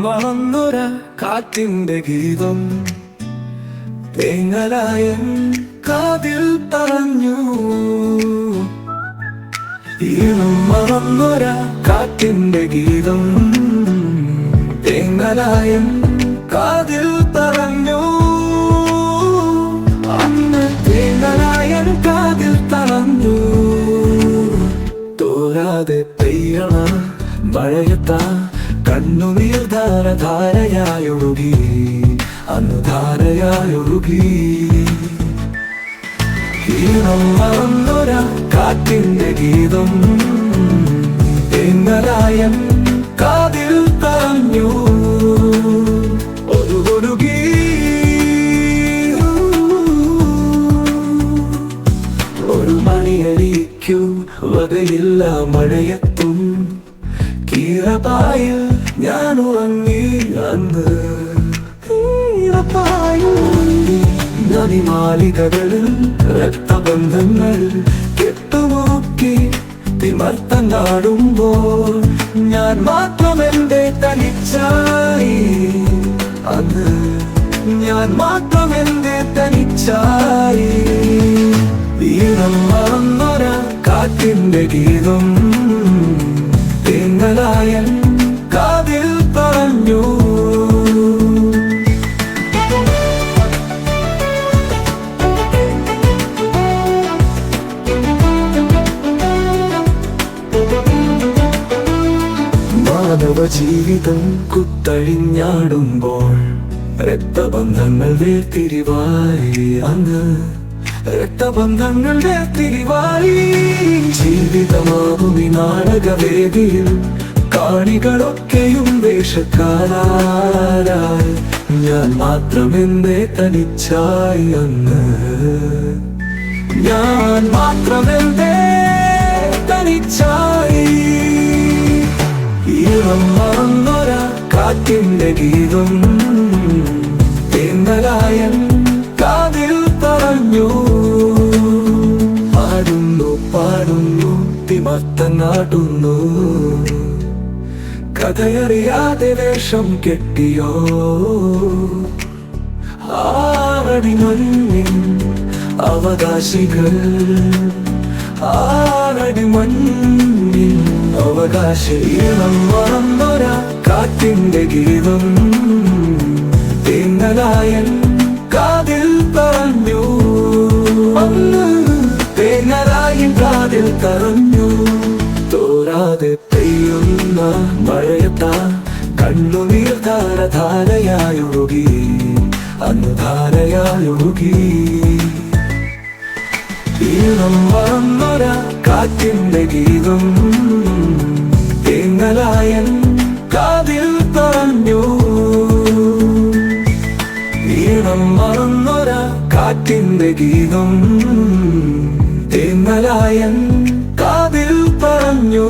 വളർന്നൊര കാറ്റിന്റെ ഗീതം തേങ്ങലായൻ കാതിൽ പറഞ്ഞു. ഈണം മറന്നൊര കാറ്റിന്റെ ഗീതം തേങ്ങലായൻ കാതിൽ പറഞ്ഞു. അന്ന് തേങ്ങലായൻ കാതിൽ തറഞ്ഞു. തോരാതെ പെയ്യണ മഴയത്താ കണ്ണുനീർ ധാരധാരയായൊഴുകി. അന്ന് ധാരയായൊഴുകി. ഈണം മറന്നൊര കാറ്റിന്റെ ഗീതം തേങ്ങലായൻ കാതിൽ തറഞ്ഞു. ഒഴുകി ഒരു മണിയടിക്കു വകയില്ല മഴയത്തും. കീറപ്പായിൽ ഞാൻ ഉറങ്ങി. അന്ന് നദിമാലികകളിൽ രക്തബന്ധങ്ങൾ കെട്ടുമുറുക്കി തിമർത്തങ്ങാടുമ്പോൾ ഞാൻ മാത്രം എന്റെ തനിച്ചായി. അന്ന് ഞാൻ മാത്രം എന്റെ തനിച്ചായി. ഈണം മറന്നൊര കാറ്റിന്റെ ഗീതം തേങ്ങലായൻ കാതിൽ പറഞ്ഞു. മാനവ ജീവിതം കുത്തഴിഞ്ഞാടുമ്പോൾ രക്തബന്ധങ്ങൾ വേർതിരിവായി. അന്ന് രക്തബന്ധങ്ങൾ വേർതിരിവായി. ജീവിതമാകും ഈ നാടകവേദിയിൽ കാണികളൊക്കെയും വേഷക്കാരായി. ഞാൻ മാത്രം എന്റെ തനിച്ചായി. അന്ന് ഞാൻ മാത്രം എന്റെ തനിച്ചായി. ഈണം മറന്നൊര കാറ്റിന്റെ ഗീതം തേങ്ങലായൻ കാതിൽ പറഞ്ഞു. പാടുന്നു പാടുന്നു തിമർത്തങ്ങാടുന്നു. കഥയറിയാതെ വേഷം കെട്ടിയോ ആറടിമണ്ണിൻ അവകാശികൾ. ആറടിമണ്ണിൻ അവകാശി. ഈണം മറന്നൊര കാറ്റിന്റെ ഗീതം തേങ്ങലായൻ കാതിൽ പറഞ്ഞു. അന്ന് തേങ്ങലായൻ കാതിൽ തറഞ്ഞു. തോരാതെ പെയ്യുന്ന മഴയത്താ കണ്ണുനീർ ധാരധാരയായൊഴുകി. അന്ന് ധാരയായൊഴുകി. ഈണം മറന്നൊര കാറ്റിന്റെ ഗീതം തേങ്ങലായൻ കാതിൽ തറഞ്ഞു. ഈണം മറന്നൊര കാറ്റിന്റെ ഗീതം തേങ്ങലായൻ കാതിൽ പറഞ്ഞു.